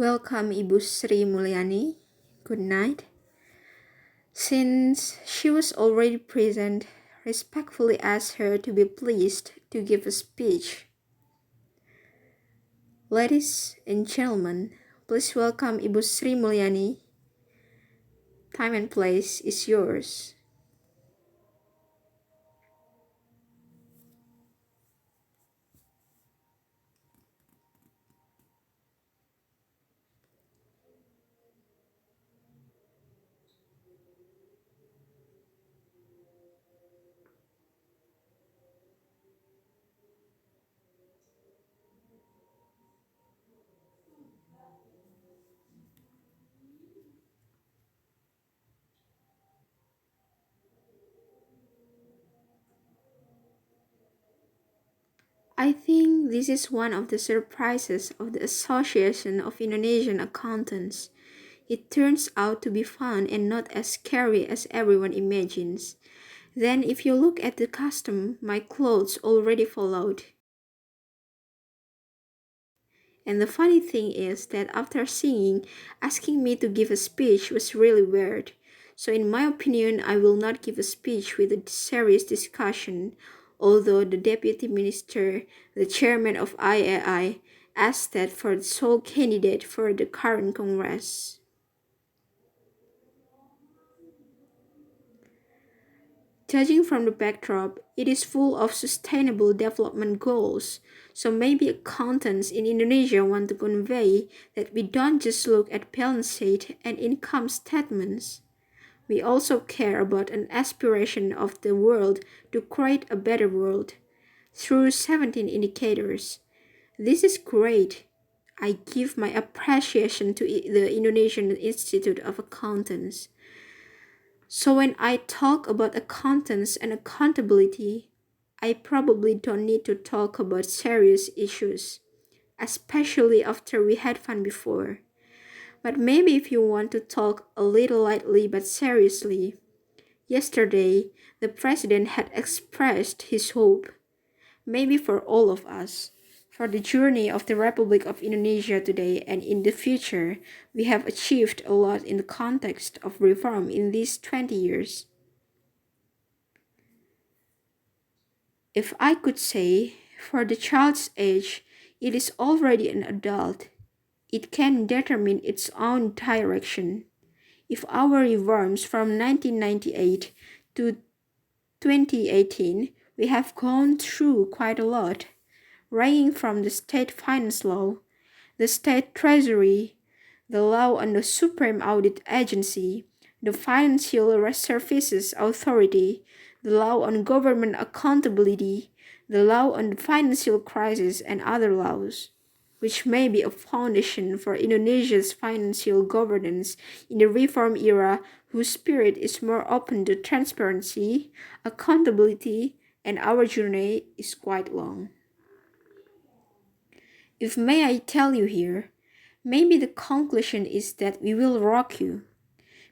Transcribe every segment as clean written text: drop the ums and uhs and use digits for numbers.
Welcome Ibu Sri Mulyani. Good night. Since she was already present, respectfully asked her to be pleased to give a speech. Ladies and gentlemen, please welcome Ibu Sri Mulyani. Time and place is yours. I think this is one of the surprises of the Association of Indonesian Accountants. It turns out to be fun and not as scary as everyone imagines. Then if you look at the costume, my clothes already followed. And the funny thing is that after singing, asking me to give a speech was really weird. So in my opinion, I will not give a speech with a serious discussion, although the deputy minister, the chairman of IAI, asked that for the sole candidate for the current Congress. Judging from the backdrop, it is full of sustainable development goals, so maybe accountants in Indonesia want to convey that we don't just look at balance sheet and income statements. We also care about an aspiration of the world to create a better world through 17 indicators. This is great. I give my appreciation to the Indonesian Institute of Accountants. So when I talk about accountants and accountability, I probably don't need to talk about serious issues, especially after we had fun before. But maybe if you want to talk a little lightly but seriously, yesterday the president had expressed his hope, maybe for all of us, for the journey of the Republic of Indonesia today and in the future, we have achieved a lot in the context of reform in these 20 years. If I could say, for the child's age, it is already an adult. It can determine its own direction. If our reforms from 1998 to 2018, we have gone through quite a lot, ranging from the state finance law, the state treasury, the law on the Supreme Audit Agency, the Financial Services Authority, the law on government accountability, the law on the financial crisis, and other laws, which may be a foundation for Indonesia's financial governance in the reform era whose spirit is more open to transparency, accountability, and our journey is quite long. If may I tell you here, maybe the conclusion is that we will rock you.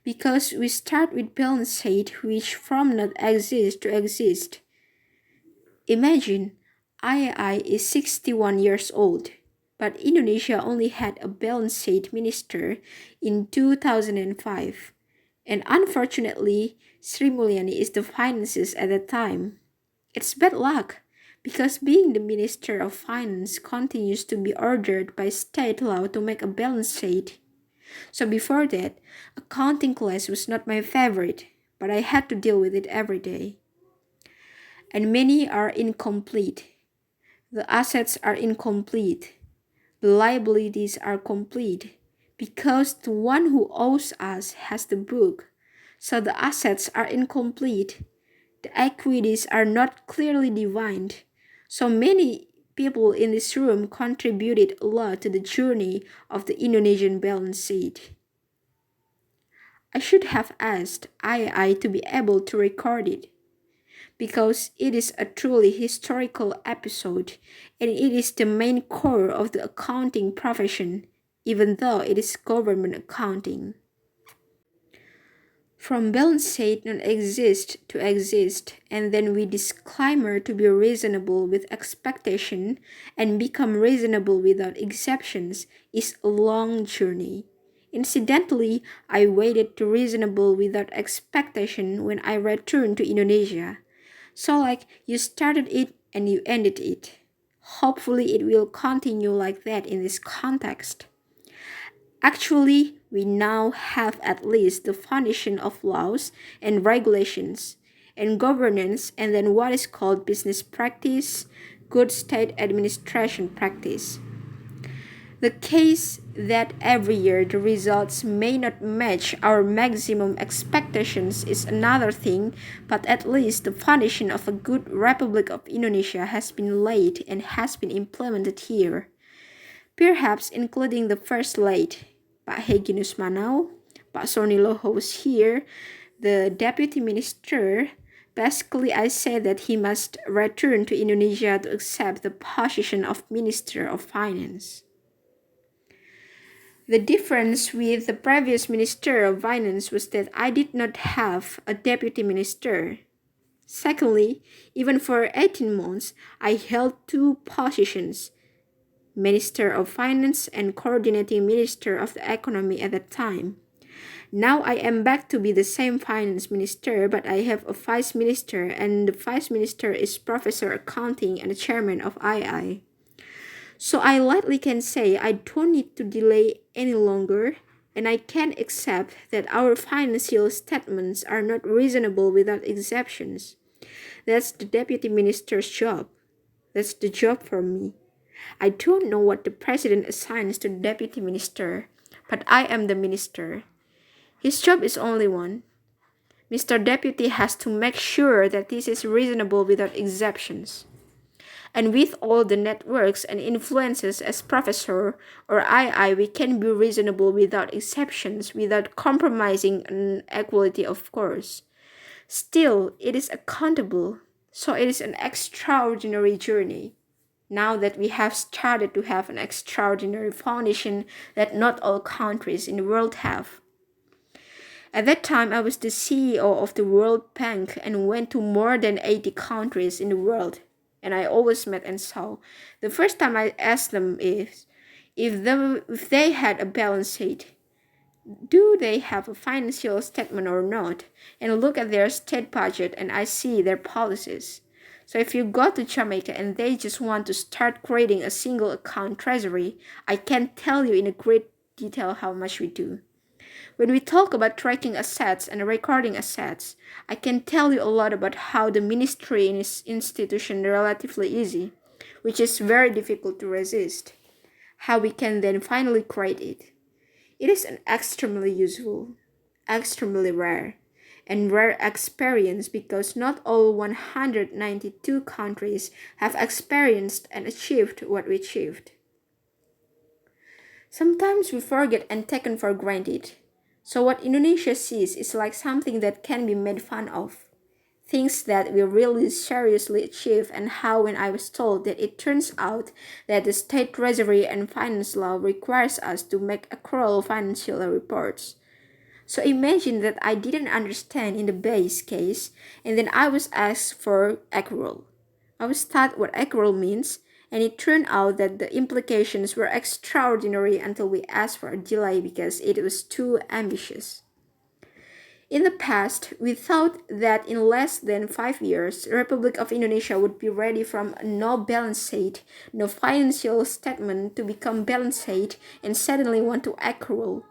Because we start with balance sheet which from not exist to exist. Imagine, IAI is 61 years old, but Indonesia only had a balance sheet minister in 2005. And unfortunately, Sri Mulyani is the finances at that time. It's bad luck, because being the Minister of Finance continues to be ordered by state law to make a balance sheet. So before that, accounting class was not my favorite, but I had to deal with it every day. And many are incomplete. The assets are incomplete. The liabilities are complete, because the one who owes us has the book. So the assets are incomplete. The equities are not clearly defined. So many people in this room contributed a lot to the journey of the Indonesian balance sheet. I should have asked II to be able to record it, because it is a truly historical episode and it is the main core of the accounting profession, even though it is government accounting. From balance state not exist to exist, and then we disclaimer to be reasonable with expectation and become reasonable without exceptions is a long journey. Incidentally, I waited to reasonable without expectation when I returned to Indonesia. So like you started it and you ended it. Hopefully it will continue like that in this context. Actually, we now have at least the foundation of laws and regulations and governance, and then what is called business practice, good state administration practice. The case that every year the results may not match our maximum expectations is another thing, but at least the foundation of a good Republic of Indonesia has been laid and has been implemented here. Perhaps including the first late, Pak Heginus Manau, Pak Soni Loho was here, the deputy minister. Basically, I said that he must return to Indonesia to accept the position of Minister of Finance. The difference with the previous Minister of Finance was that I did not have a deputy minister. Secondly, even for 18 months, I held two positions, Minister of Finance and Coordinating Minister of the Economy at that time. Now I am back to be the same finance minister, but I have a vice minister, and the vice minister is Professor Accounting and the chairman of II. So I lightly can say I don't need to delay any longer, and I can accept that our financial statements are not reasonable without exceptions. That's the deputy minister's job. That's the job for me. I don't know what the president assigns to the deputy minister, but I am the minister. His job is only one. Mr. Deputy has to make sure that this is reasonable without exceptions. And with all the networks and influences as professor or II, we can be reasonable without exceptions, without compromising on equality, of course. Still, it is accountable, so it is an extraordinary journey. Now that we have started to have an extraordinary foundation that not all countries in the world have. At that time, I was the CEO of the World Bank and went to more than 80 countries in the world. And I always met and saw. The first time I asked them if they had a balance sheet, do they have a financial statement or not, and look at their state budget and I see their policies. So if you go to Jamaica and they just want to start creating a single account treasury, I can tell you in a great detail how much we do. When we talk about tracking assets and recording assets, I can tell you a lot about how the ministry in this institution is relatively easy, which is very difficult to resist. How we can then finally create it. It is an extremely useful, extremely rare, and rare experience because not all 192 countries have experienced and achieved what we achieved. Sometimes we forget and taken for granted. So what Indonesia sees is like something that can be made fun of. Things that we really seriously achieve, and how when I was told that it turns out that the state treasury and finance law requires us to make accrual financial reports. So imagine that I didn't understand in the base case, and then I was asked for accrual. I was taught what accrual means, and it turned out that the implications were extraordinary until we asked for a delay because it was too ambitious. In the past, we thought that in less than 5 years, the Republic of Indonesia would be ready from no balance sheet, no financial statement to become balance sheet and suddenly want to accrual.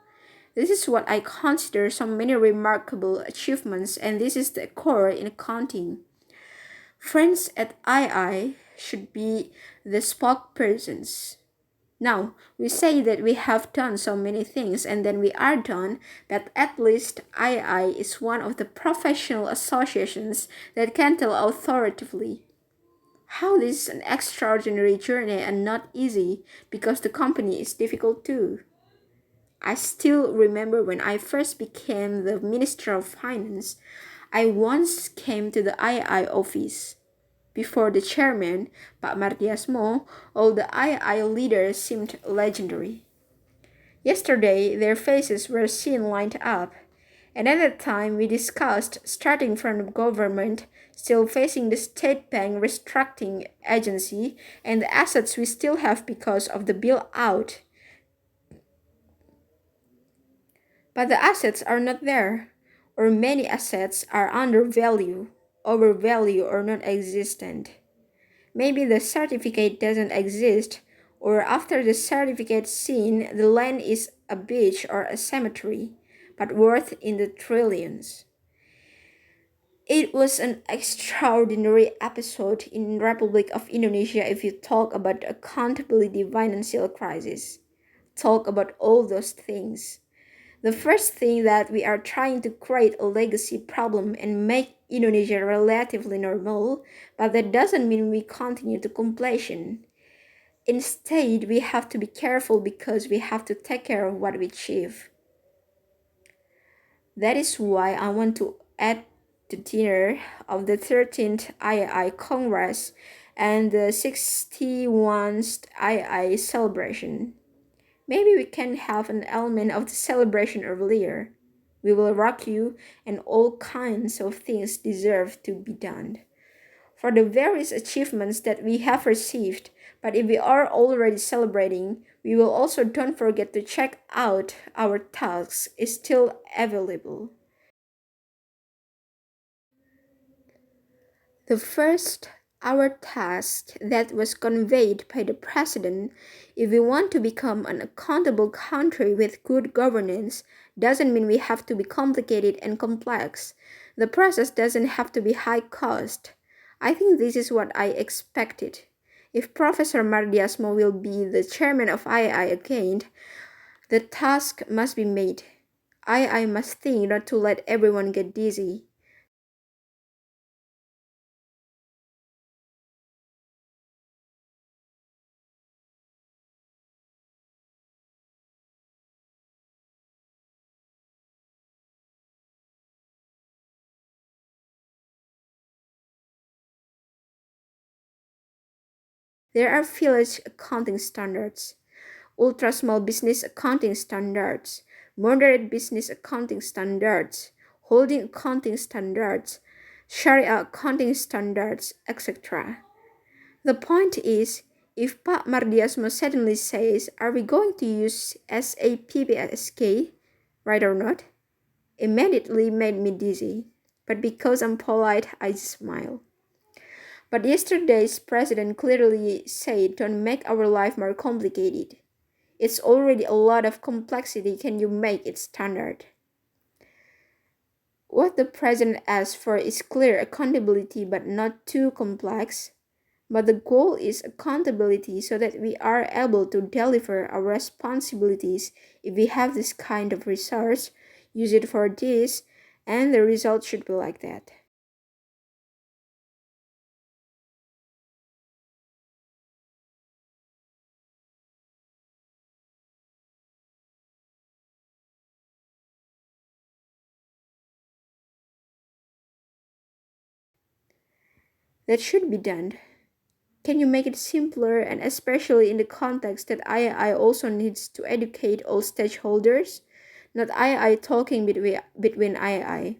This is what I consider so many remarkable achievements, and this is the core in accounting. Friends at II should be the spokespersons. Now, we say that we have done so many things and then we are done, but at least II is one of the professional associations that can tell authoritatively how this is an extraordinary journey and not easy because the company is difficult too. I still remember when I first became the Minister of Finance, I once came to the II office. Before the chairman, Pak Mardiasmo, all the II leaders seemed legendary. Yesterday, their faces were seen lined up, Another time we discussed starting from the government, still facing the state bank restructuring agency and the assets we still have because of the bailout. But the assets are not there, or many assets are undervalued, overvalued, or non existent. Maybe the certificate doesn't exist, or after the certificate seen, the land is a beach or a cemetery, but worth in the trillions. It was an extraordinary episode in Republic of Indonesia if you talk about accountability financial crisis. Talk about all those things. The first thing that we are trying to create a legacy problem and make Indonesia relatively normal, but that doesn't mean we continue to completion. Instead, we have to be careful because we have to take care of what we achieve. That is why I want to add the dinner of the 13th III Congress and the 61st II celebration. Maybe we can have an element of the celebration earlier. We will rock you, and all kinds of things deserve to be done for the various achievements that we have received. But if we are already celebrating, we will also don't forget to check out our tasks is still available. The first, our task that was conveyed by the President, if we want to become an accountable country with good governance, doesn't mean we have to be complicated and complex. The process doesn't have to be high cost. I think this is what I expected. If Professor Mardiasmo will be the chairman of II again, the task must be made. II must think not to let everyone get dizzy. There are village accounting standards, ultra small business accounting standards, moderate business accounting standards, holding accounting standards, Sharia accounting standards, etc. The point is, if Pak Mardiasmo suddenly says, "Are we going to use SAPPSK, right or not?" immediately made me dizzy. But because I'm polite, I smile. But yesterday's president clearly said, "Don't make our life more complicated. It's already a lot of complexity. Can you make it standard?" What the president asks for is clear accountability but not too complex. But the goal is accountability so that we are able to deliver our responsibilities. If we have this kind of resource, use it for this, and the result should be like that. That should be done. Can you make it simpler, and especially in the context that II also needs to educate all stakeholders, not II talking between II.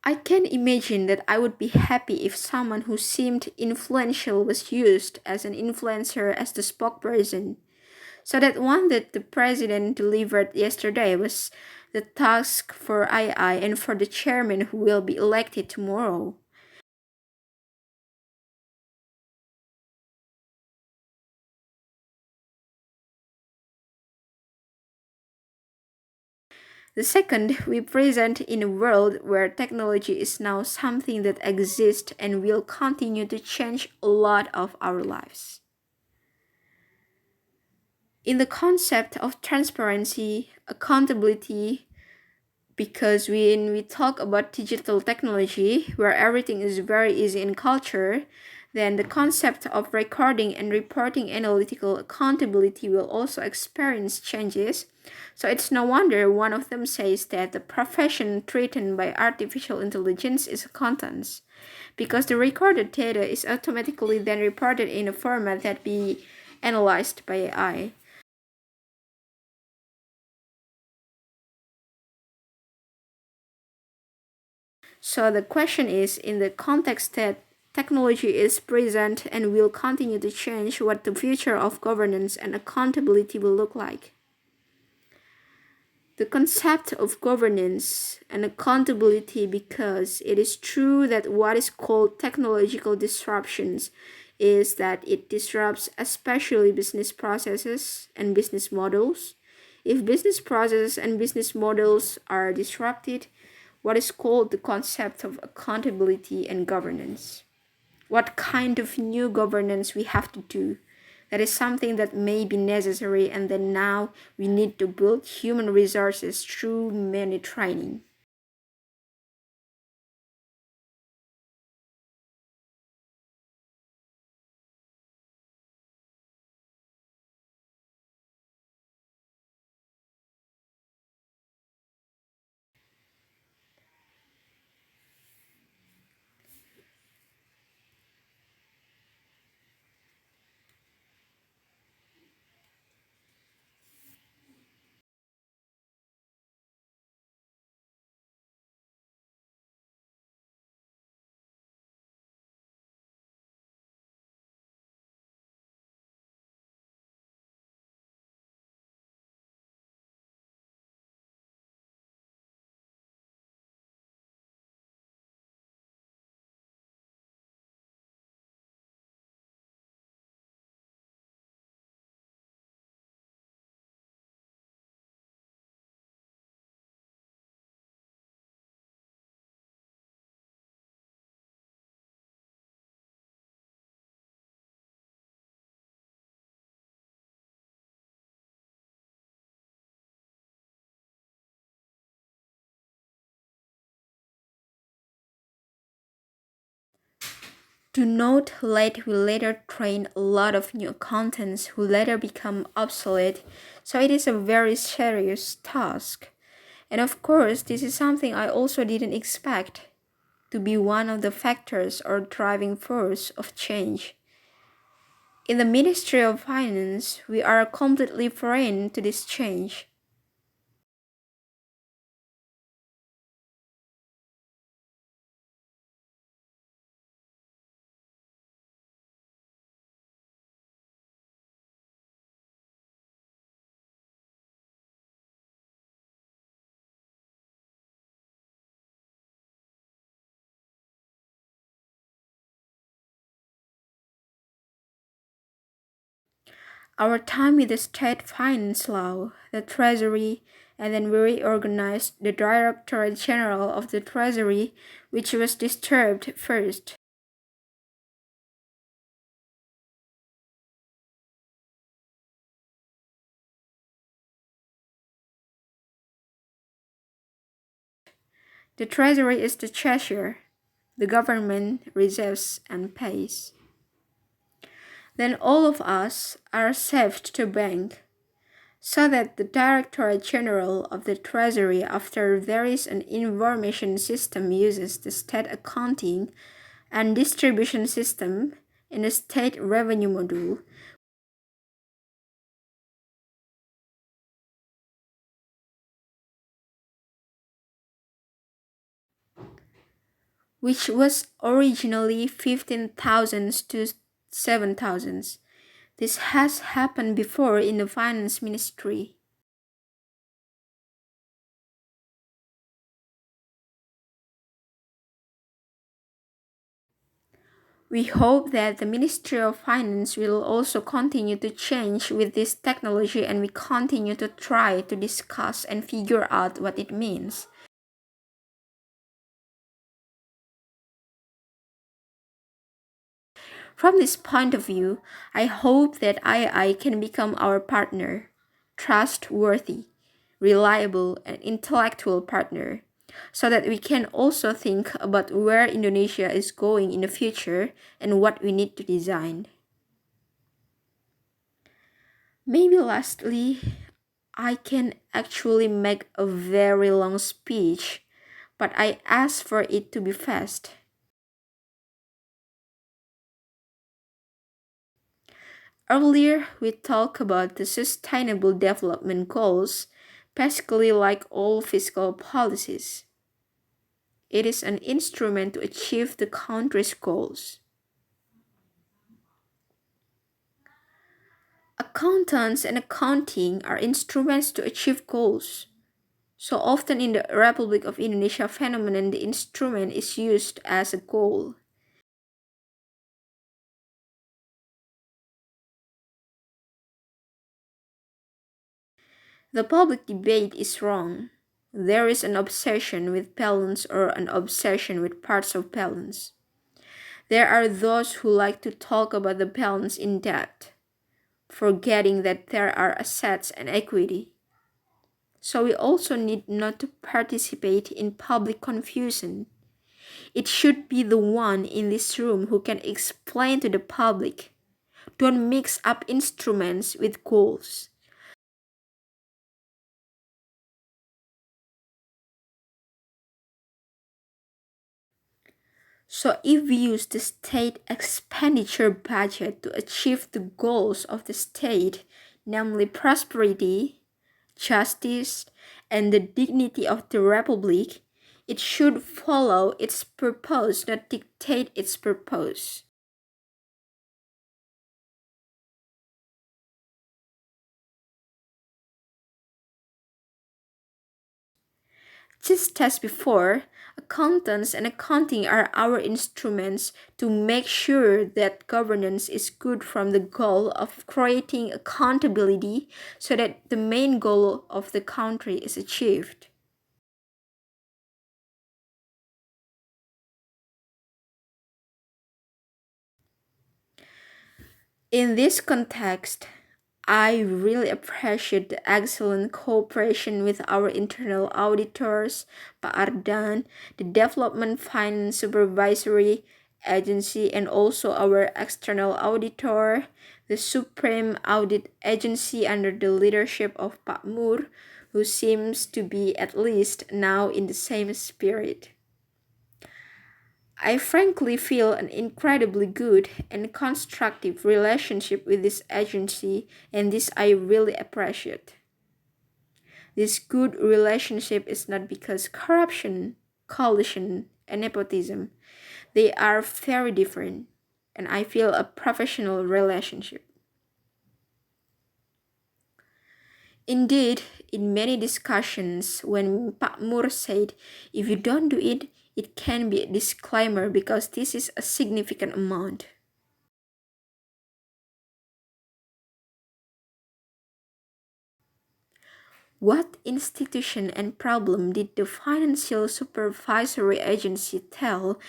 I can imagine that I would be happy if someone who seemed influential was used as an influencer as the spokesperson. So that one that the president delivered yesterday was the task for II and for the chairman who will be elected tomorrow. The second, we present in a world where technology is now something that exists and will continue to change a lot of our lives. In the concept of transparency, accountability, because when we talk about digital technology, where everything is very easy in culture, then the concept of recording and reporting analytical accountability will also experience changes. So it's no wonder one of them says that the profession threatened by artificial intelligence is accountants, because the recorded data is automatically then reported in a format that be analyzed by AI. So the question is, in the context that technology is present and will continue to change, what the future of governance and accountability will look like. The concept of governance and accountability, because it is true that what is called technological disruptions is that it disrupts especially business processes and business models. If business processes and business models are disrupted, what is called the concept of accountability and governance. What kind of new governance we have to do. That is something that may be necessary, and then now we need to build human resources through many training. To note, late will later train a lot of new accountants who later become obsolete, so it is a very serious task. And of course, this is something I also didn't expect to be one of the factors or driving force of change. In the Ministry of Finance, we are completely foreign to this change. Our time with the state finance law, the treasury, and then we reorganized the Directorate General of the Treasury, which was disturbed first. The Treasury is the treasurer, the government reserves and pays. Then all of us are saved to bank, so that the Directorate General of the Treasury, after there is an information system, uses the state accounting and distribution system in the state revenue module, which was originally 15,000 to 7,000. This has happened before in the finance ministry. We hope that the Ministry of Finance will also continue to change with this technology and we continue to try to discuss and figure out what it means. From this point of view, I hope that II can become our partner, trustworthy, reliable, and intellectual partner, so that we can also think about where Indonesia is going in the future and what we need to design. Maybe lastly, I can actually make a very long speech, but I ask for it to be fast. Earlier, we talked about the Sustainable Development Goals, basically like all fiscal policies. It is an instrument to achieve the country's goals. Accountants and accounting are instruments to achieve goals. So often in the Republic of Indonesia phenomenon, the instrument is used as a goal. The public debate is wrong. There is an obsession with balance or an obsession with parts of balance. There are those who like to talk about the balance in depth, forgetting that there are assets and equity. So we also need not to participate in public confusion. It should be the one in this room who can explain to the public. Don't mix up instruments with goals. So if we use the state expenditure budget to achieve the goals of the state, namely prosperity, justice, and the dignity of the republic, it should follow its purpose, not dictate its purpose. Just as before, accountants and accounting are our instruments to make sure that governance is good from the goal of creating accountability so that the main goal of the country is achieved. In this context, I really appreciate the excellent cooperation with our internal auditors, Pak Ardan, the Development Finance Supervisory Agency, and also our external auditor, the Supreme Audit Agency under the leadership of Pak Mur, who seems to be at least now in the same spirit. I frankly feel an incredibly good and constructive relationship with this agency, and this I really appreciate. This good relationship is not because corruption, collusion, and nepotism. They are very different, and I feel a professional relationship. Indeed, in many discussions, when Pak Mur said, if you don't do it, it can be a disclaimer because this is a significant amount. What institution and problem did the Financial Supervisory Agency tell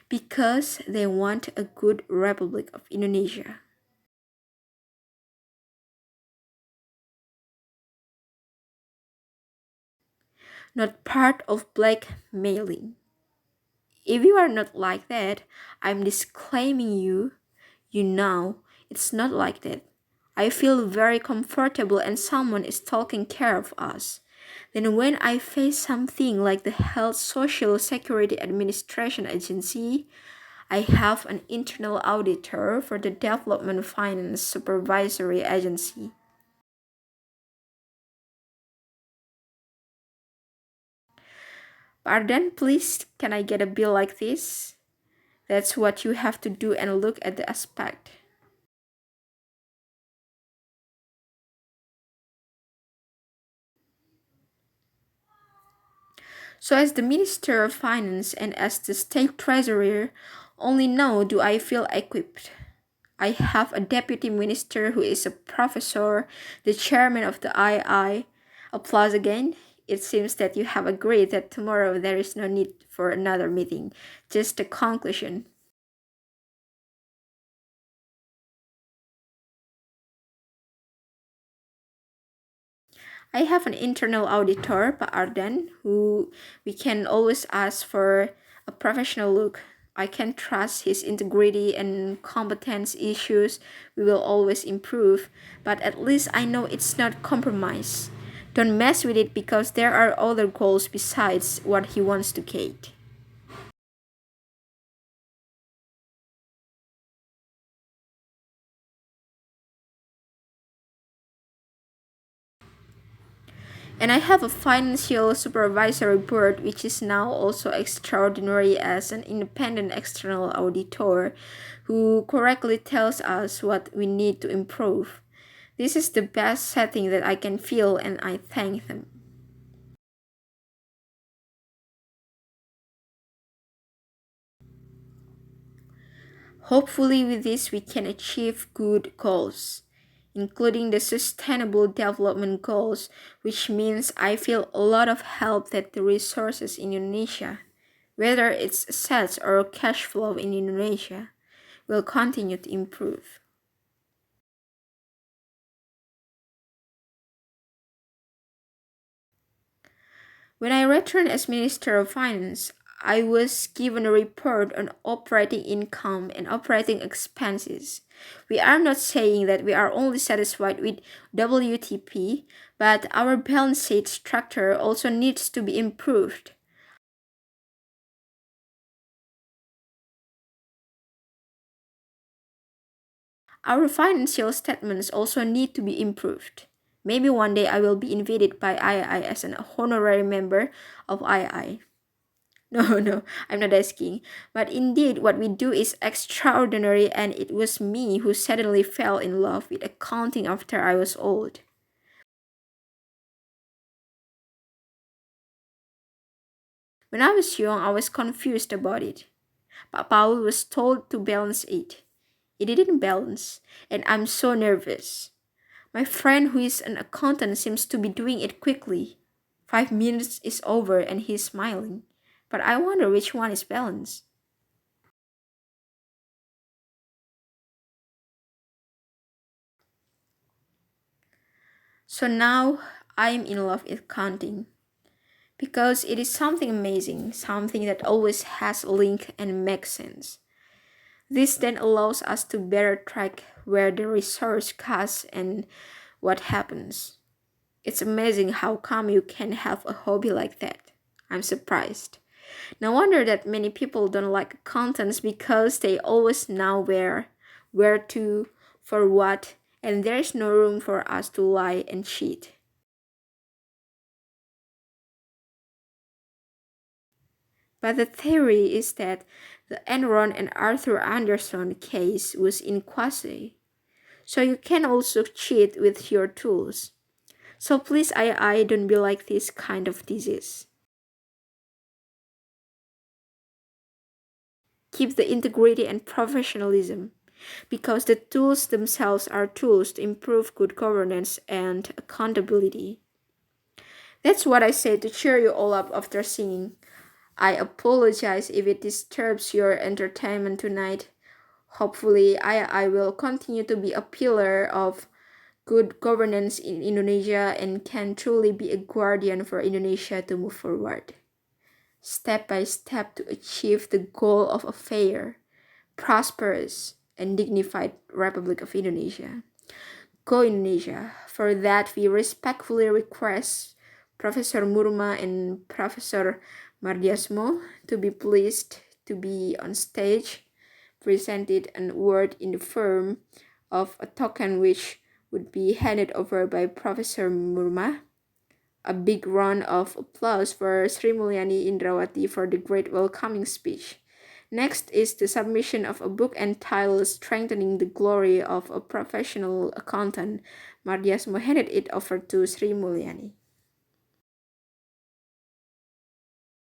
because they want a good Republic of Indonesia? Not part of blackmailing. If you are not like that, I'm disclaiming you. You know, it's not like that. I feel very comfortable and someone is taking care of us. Then when I face something like the Health Social Security Administration Agency, I have an internal auditor for the Development Finance Supervisory Agency. Pardon, please, can I get a bill like this? That's what you have to do and look at the aspect. So, as the Minister of Finance and as the State Treasurer, Only now do I feel equipped. I have a deputy minister who is a professor, the chairman of the II. Applause again. It seems that you have agreed that tomorrow there is no need for another meeting, just a conclusion. I have an internal auditor, Pa Ardan, who we can always ask for a professional look. I can trust his integrity and competence issues. We will always improve, but at least I know it's not compromise. Don't mess with it because there are other goals besides what he wants to get. And I have a financial supervisory board, which is now also extraordinary as an independent external auditor who correctly tells us what we need to improve. This is the best setting that I can feel, and I thank them. Hopefully, with this, we can achieve good goals, including the sustainable development goals, which means I feel a lot of help that the resources in Indonesia, whether it's assets or cash flow in Indonesia, will continue to improve. When I returned as Minister of Finance, I was given a report on operating income and operating expenses. We are not saying that we are only satisfied with WTP, but our balance sheet structure also needs to be improved. Our financial statements also need to be improved. Maybe one day I will be invited by II as an honorary member of II. No, no, I'm not asking. But indeed, what we do is extraordinary, and it was me who suddenly fell in love with accounting after I was old. When I was young, I was confused about it. But Paul was told to balance it. It didn't balance, and I'm so nervous. My friend, who is an accountant, seems to be doing it quickly. 5 minutes is over, and he's smiling. But I wonder which one is balanced. So now I'm in love with accounting because it is something amazing, something that always has a link and makes sense. This then allows us to better track where the resource goes and what happens. It's amazing how come you can have a hobby like that. I'm surprised. No wonder that many people don't like accountants because they always know where to, for what, and there's no room for us to lie and cheat. But the theory is that the Enron and Arthur Anderson case was in quasi. So you can also cheat with your tools. So please, I don't be like this kind of disease. Keep the integrity and professionalism because the tools themselves are tools to improve good governance and accountability. That's what I say to cheer you all up after singing. I apologize if it disturbs your entertainment tonight. Hopefully, I will continue to be a pillar of good governance in Indonesia and can truly be a guardian for Indonesia to move forward, step by step to achieve the goal of a fair, prosperous, and dignified Republic of Indonesia. Go Indonesia. For that, we respectfully request Professor Murma and Professor Mardiasmo to be pleased to be on stage, presented an award in the form of a token which would be handed over by Professor Murma. A big round of applause for Sri Mulyani Indrawati for the great welcoming speech. Next is the submission of a book entitled Strengthening the Glory of a Professional Accountant. Mardiasmo handed it over to Sri Mulyani.